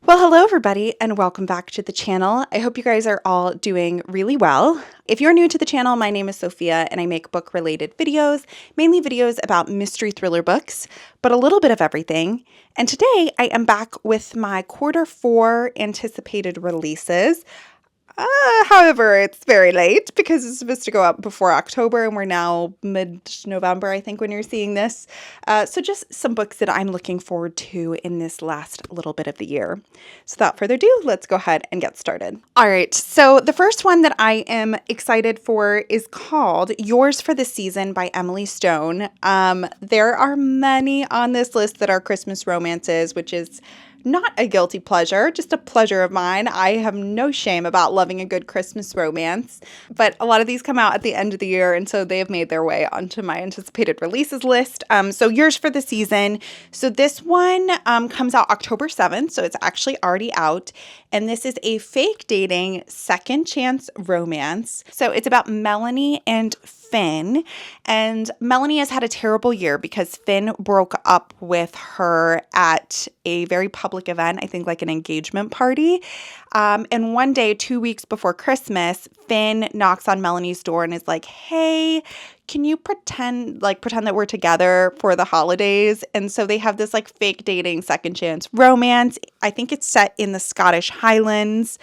Well, hello everybody and welcome back to the channel. I hope you guys are all doing really well. If you're new to the channel, my name is Sophia and I make book related videos, mainly videos about mystery thriller books, but a little bit of everything. And today I am back with my quarter 4 anticipated releases. However, it's very late because it's supposed to go up before October and we're now mid-November, I think, when you're seeing this. So just some books that I'm looking forward to in this last little bit of the year. So without further ado, let's go ahead and get started. All right, so the first one that I am excited for is called Yours for the Season by Emily Stone. There are many on this list that are Christmas romances, which is not a guilty pleasure, just a pleasure of mine. I have no shame about loving a good Christmas romance, but a lot of these come out at the end of the year, and so they have made their way onto my anticipated releases list. So Yours for the Season. So this one comes out October 7th, so it's actually already out, and this is a fake dating second chance romance. So it's about Melanie and Finn, and Melanie has had a terrible year because Finn broke up with her at a very public event, I think like an engagement party. And one day, 2 weeks before Christmas, Finn knocks on Melanie's door and is like, "Hey, can you pretend that we're together for the holidays?" And so they have this like fake dating second chance romance. I think it's set in the Scottish Highlands.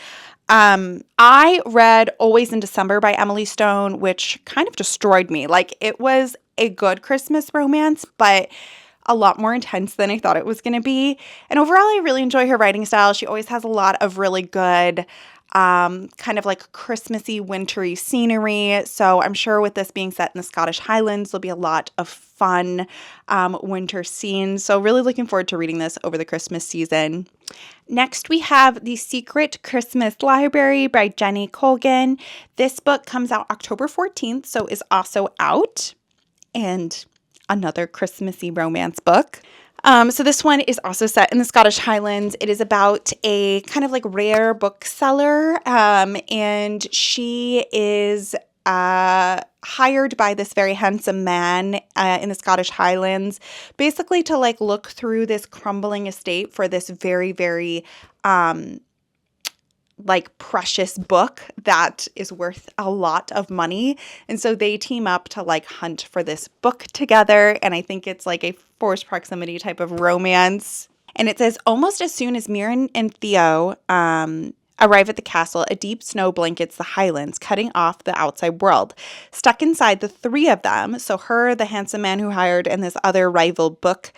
I read Always in December by Emily Stone, which kind of destroyed me. Like, it was a good Christmas romance, but a lot more intense than I thought it was going to be. And overall, I really enjoy her writing style. She always has a lot of really good kind of like Christmassy, wintry scenery. So I'm sure with this being set in the Scottish Highlands, there'll be a lot of fun winter scenes. So really looking forward to reading this over the Christmas season. Next, we have The Secret Christmas Library by Jenny Colgan. This book comes out October 14th, so is also out. And another Christmassy romance book. So this one is also set in the Scottish Highlands. It is about a kind of like rare bookseller, and she is hired by this very handsome man in the Scottish Highlands, basically to like look through this crumbling estate for this very, very like precious book that is worth a lot of money. And so they team up to like hunt for this book together. And I think it's like a forced proximity type of romance. And it says, almost as soon as Mirren and Theo arrive at the castle, a deep snow blankets the Highlands, cutting off the outside world. Stuck inside, the three of them, so her, the handsome man who hired, and this other rival book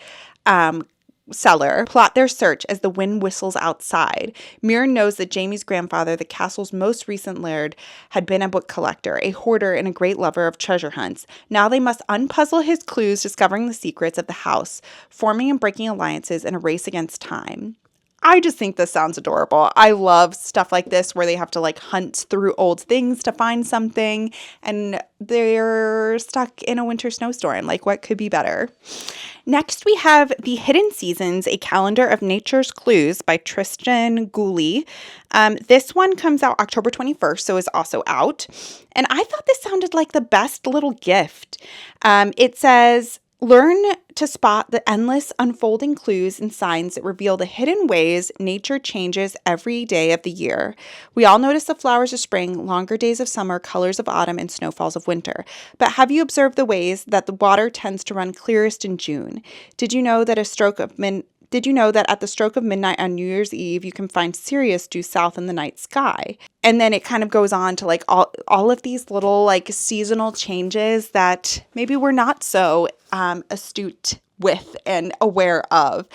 seller, plot their search as the wind whistles outside. Mirren knows that Jamie's grandfather, the castle's most recent laird, had been a book collector, a hoarder, and a great lover of treasure hunts. Now they must unpuzzle his clues, discovering the secrets of the house, forming and breaking alliances in a race against time. I just think this sounds adorable. I love stuff like this where they have to like hunt through old things to find something and they're stuck in a winter snowstorm. Like, what could be better? Next, we have The Hidden Seasons, A Calendar of Nature's Clues by Tristan Gooley. This one comes out October 21st, so is also out. And I thought this sounded like the best little gift. It says, learn to spot the endless unfolding clues and signs that reveal the hidden ways nature changes every day of the year. We all notice the flowers of spring, longer days of summer, colors of autumn, and snowfalls of winter. But have you observed the ways that the water tends to run clearest in June? Did you know that at the stroke of midnight on New Year's Eve, you can find Sirius due south in the night sky? And then it kind of goes on to like all of these little like seasonal changes that maybe we're not so astute with and aware of.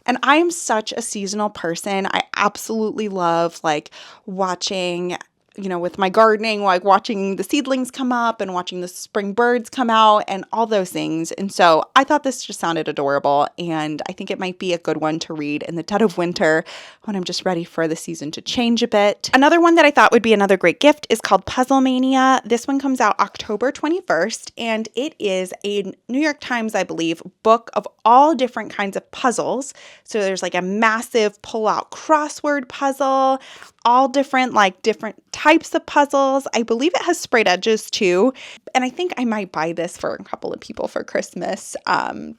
And I am such a seasonal person. I absolutely love like watching, with my gardening, like watching the seedlings come up and watching the spring birds come out and all those things. And so I thought this just sounded adorable. And I think it might be a good one to read in the dead of winter when I'm just ready for the season to change a bit. Another one that I thought would be another great gift is called Puzzle Mania. This one comes out October 21st, and it is a New York Times, I believe, book of all different kinds of puzzles. So there's like a massive pull-out crossword puzzle, all different types of puzzles. I believe it has sprayed edges too. And I think I might buy this for a couple of people for Christmas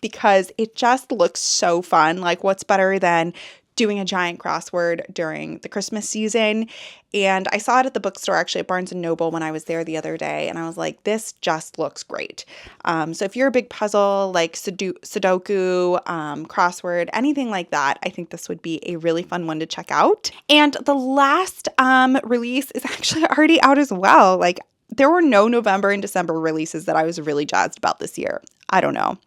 because it just looks so fun. Like, what's better than doing a giant crossword during the Christmas season. And I saw it at the bookstore, actually at Barnes & Noble when I was there the other day. And I was like, this just looks great. So if you're a big puzzle, like Sudoku, crossword, anything like that, I think this would be a really fun one to check out. And the last release is actually already out as well. Like, there were no November and December releases that I was really jazzed about this year. I don't know.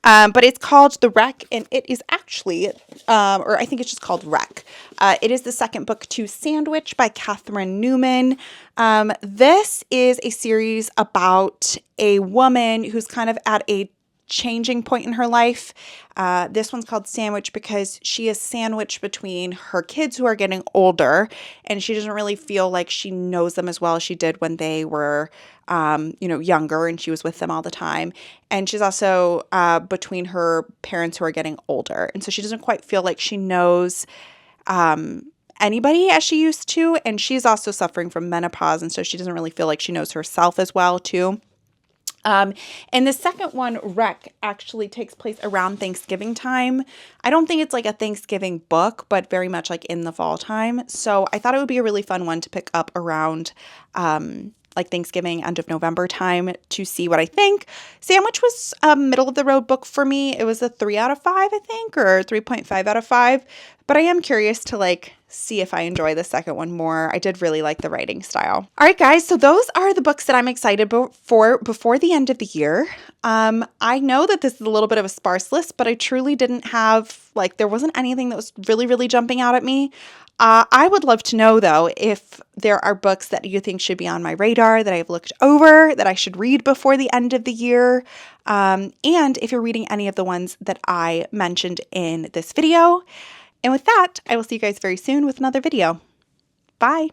But it's called The Wreck, and it is actually, or I think it's just called Wreck. It is the second book to Sandwich by Catherine Newman. This is a series about a woman who's kind of at a changing point in her life. This one's called Sandwich because she is sandwiched between her kids who are getting older, and she doesn't really feel like she knows them as well as she did when they were, younger, and she was with them all the time. And she's also between her parents who are getting older, and so she doesn't quite feel like she knows anybody as she used to. And she's also suffering from menopause, and so she doesn't really feel like she knows herself as well too. And the second one, Wreck, actually takes place around Thanksgiving time. I don't think it's like a Thanksgiving book, but very much like in the fall time. So I thought it would be a really fun one to pick up around like Thanksgiving, end of November time to see what I think. Sandwich was a middle of the road book for me. It was a 3 out of 5, I think, or 3.5 out of 5. But I am curious to like see if I enjoy the second one more. I did really like the writing style. All right, guys. So those are the books that I'm excited for before the end of the year. I know that this is a little bit of a sparse list, but I truly didn't have, like, there wasn't anything that was really, really jumping out at me. I would love to know, though, if there are books that you think should be on my radar that I've looked over, that I should read before the end of the year. And if you're reading any of the ones that I mentioned in this video. And with that, I will see you guys very soon with another video. Bye.